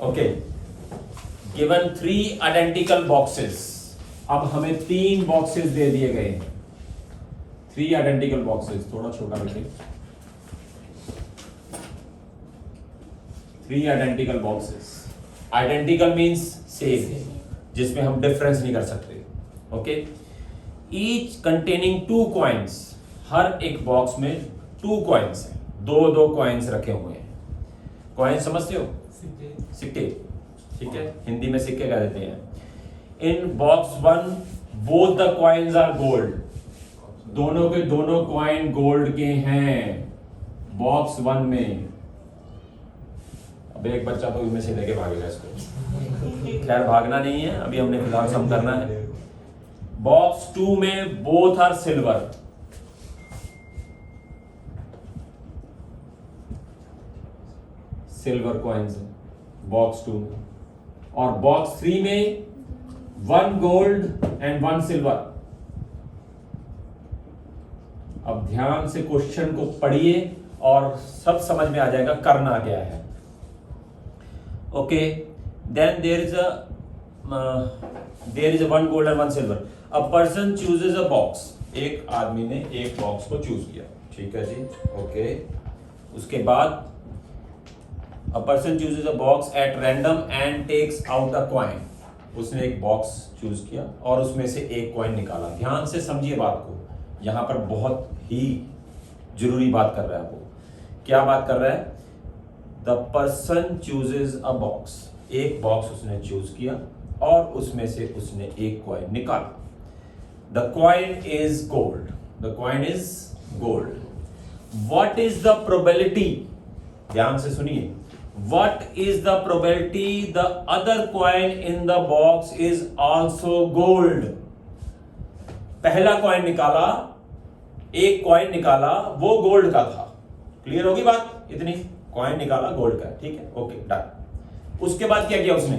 Okay, given 3 identical boxes. अब हमें 3 boxes दे दिए गए हैं, 3 आइडेंटिकल बॉक्सेस। थोड़ा छोटा रखें। 3 identical boxes. Identical means same, जिसमें हम डिफरेंस नहीं कर सकते। Okay, each containing 2 coins. हर एक बॉक्स में 2 कॉइन्स हैं, 2 कॉइन्स रखे हुए हैं। कॉइन समझते हो? सिक्के, ठीक है, हिंदी में सिक्के कह देते हैं। In box 1 both the coins are gold. दोनों के दोनों कॉइन गोल्ड के हैं बॉक्स 1 में। अब एक बच्चा तो इनमें से लेके भागेगा इसको। खैर भागना नहीं है, अभी हमने फिलहाल सम करना है। बॉक्स 2 में both are silver. Silver coins box 2 में। और बॉक्स 3 में 1 गोल्ड एंड 1 सिल्वर। अब ध्यान से क्वेश्चन को पढ़िए और सब समझ में आ जाएगा करना क्या है। Okay, then there is a 1 gold and 1 silver. A person chooses a box. एक आदमी ने एक बॉक्स को चूज किया, ठीक है जी। ओके, उसके बाद a person chooses a box at random and takes out a coin. उसने एक बॉक्स चूज किया और उसमें से एक कॉइन निकाला। ध्यान से समझिए बात को, यहां पर बहुत ही जरूरी बात कर रहा है वो। क्या बात कर रहा है? The person chooses a box. एक बॉक्स उसने चूज किया और उसमें से उसने एक कॉइन निकाला। The coin is gold. The coin is gold. What is the probability? ध्यान से सुनिए। What is the probability the other coin in the box is also gold? पहला कॉइन निकाला, एक कॉइन निकाला, वो गोल्ड का था। क्लियर होगी बात इतनी? कॉइन निकाला गोल्ड का, ठीक है, ओके डन। उसके बाद क्या किया उसने?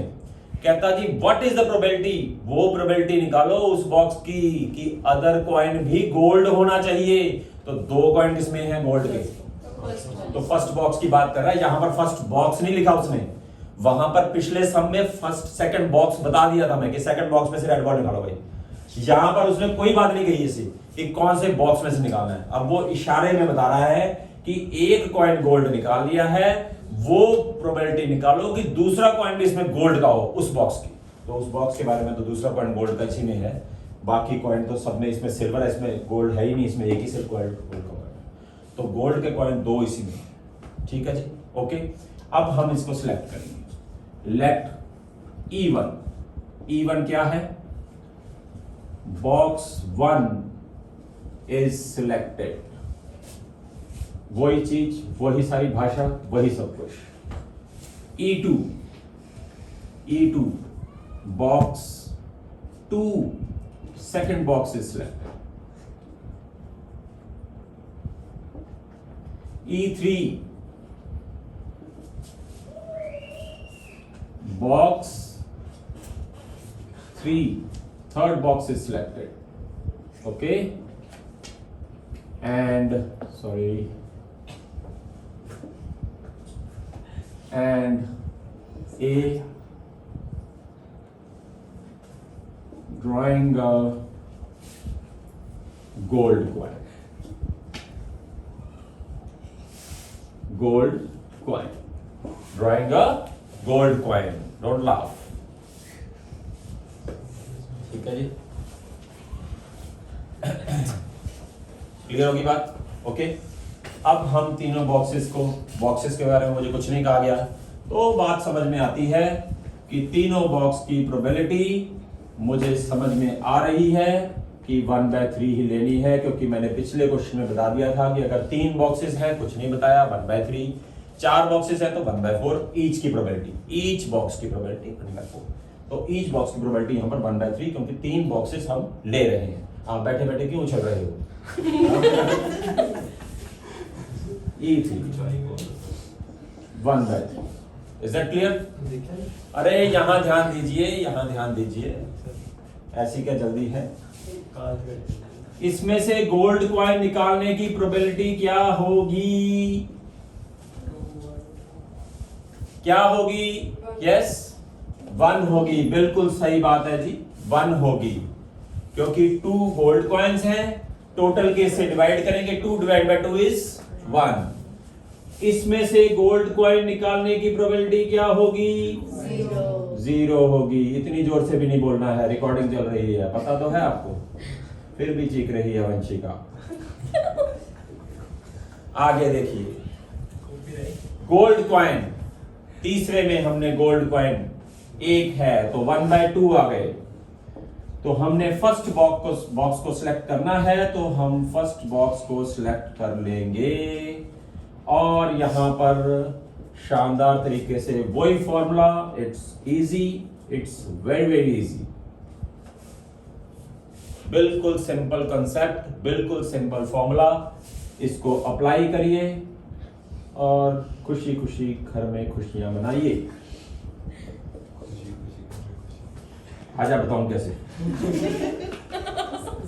कहता जी व्हाट इज द प्रोबेबिलिटी? वो प्रोबेबिलिटी निकालो उस बॉक्स की कि अदर कॉइन भी गोल्ड होना चाहिए। तो 2 कॉइन किसमें है? गोल्ड के। तो फर्स्ट बॉक्स की बात कर रहा है, यहां पर फर्स्ट बॉक्स नहीं लिखा उसने। वहां पर पिछले सम में फर्स्ट सेकंड बॉक्स बता दिया था मैं कि सेकंड बॉक्स में से रेड बॉल निकालो भाई। यहां पर उसने कोई बात नहीं कही इसी कि कौन से बॉक्स में से निकालना है। अब वो इशारे में बता रहा है कि एक कॉइन गोल्ड निकाल लिया है, वो प्रोबेबिलिटी निकालो कि दूसरा कॉइन भी इसमें गोल्ड का हो उस बॉक्स की। तो उस बॉक्स के बारे में तो दूसरा कॉइन गोल्ड का इसी में है, बाकी कॉइन तो सब में इसमें सिल्वर है, इसमें गोल्ड है ही नहीं, इसमें एक ही सिर्फ गोल्ड का कॉइन है। तो गोल्ड के कॉइन 2 इसी में, ठीक है जी। ओके, अब हम इसको सिलेक्ट करेंगे। Late E1। E1 क्या है? Box 1 is selected. वही चीज, वही सारी भाषा, वही सब कुछ। E2 box 2 second box is selected. E3 box 3 third box is selected. Okay, and sorry, and A drawing a gold coin. Gold coin. Drawing a gold coin. Don't laugh. ठीक है जी, क्लियर होगी बात? ओके, अब हम तीनों boxes के बारे में मुझे कुछ नहीं कहा गया, तो बात समझ में आती है कि तीनों बॉक्स की प्रोबेबिलिटी मुझे समझ में आ रही है कि 1/3 ही लेनी है, क्योंकि मैंने पिछले क्वेश्चन में बता दिया था कि अगर 3 बॉक्सेस हैं, कुछ नहीं बताया, 1/3, 4 बॉक्सेस है तो 1/4 ईच की प्रोबेबिलिटी, ईच बॉक्स की प्रोबेबिलिटी 1/4। तो ईच बॉक्स की प्रोबेबिलिटी यहाँ पर 1/3, क्योंकि 3 बॉक्सेस हम ले रहे हैं। आप बैठे बैठे क्यों उछल रहे हो? E3 1/3। Is that clear? अरे यहां ध्यान दीजिए, यहां ध्यान दीजिए, ऐसी क्या जल्दी है? इसमें से गोल्ड कॉइन निकालने की प्रोबेबिलिटी क्या होगी? क्या होगी? यस 1 होगी, बिल्कुल सही बात है जी, 1 होगी, क्योंकि 2 गोल्ड कॉइन्स हैं, टोटल के से डिवाइड करेंगे, 2 डिवाइड बाय 2 इज 1। इसमें से गोल्ड कॉइन निकालने की प्रोबेबिलिटी क्या होगी? 0 होगी। इतनी जोर से भी नहीं बोलना है, रिकॉर्डिंग चल रही है, पता तो है आपको, फिर भी चीख रही है वंशिका। आगे देखिए, गोल्ड कॉइन, तीसरे में हमने गोल्ड कॉइन 1 है तो 1/2 आ गए, तो हमने फर्स्ट बॉक्स को सिलेक्ट करना है, तो हम फर्स्ट बॉक्स को सिलेक्ट कर लेंगे और यहां पर शानदार तरीके से वही formula, it's easy, it's very very easy, बिल्कुल सिंपल कंसेप्ट, बिल्कुल सिंपल फॉर्मूला, इसको अप्लाई करिए और खुशी खुशी घर में खुशियां मनाइए। आजा बताऊं कैसे।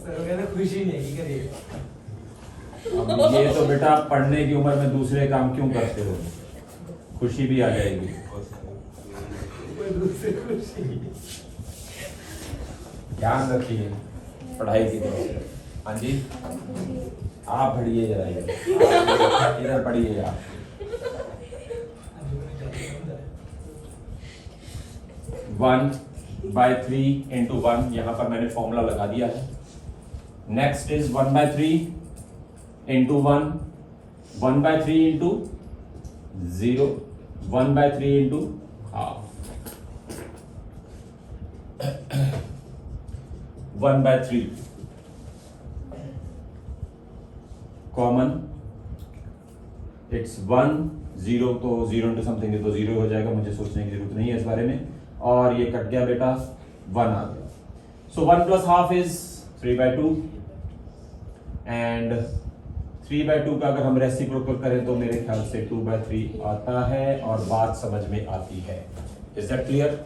सर खुशी नहीं करिए। अब ये तो बेटा पढ़ने की उम्र में दूसरे काम क्यों करते हो, खुशी भी आ जाएगी। ध्यान रखिए पढ़ाई की तरफ से। हाँ जी, आप पढ़िए जरा, इधर पढ़िए आप। वन बाय 3 इंटू 1, यहां पर मैंने फॉर्मूला लगा दिया है। Next is 1/3 into 1, 1/3 into 0, 1/3 into half, 1/3 common, it's 1, 0 तो 0 इंटू समथिंग तो 0 हो जाएगा, मुझे सोचने की जरूरत नहीं है इस बारे में, और ये कट गया बेटा, 1 आ गया। सो 1 प्लस हाफ इज 3/2 एंड 3/2 का अगर हम रेसिप्रोकल करें तो मेरे ख्याल से 2/3 आता है और बात समझ में आती है। Is that clear?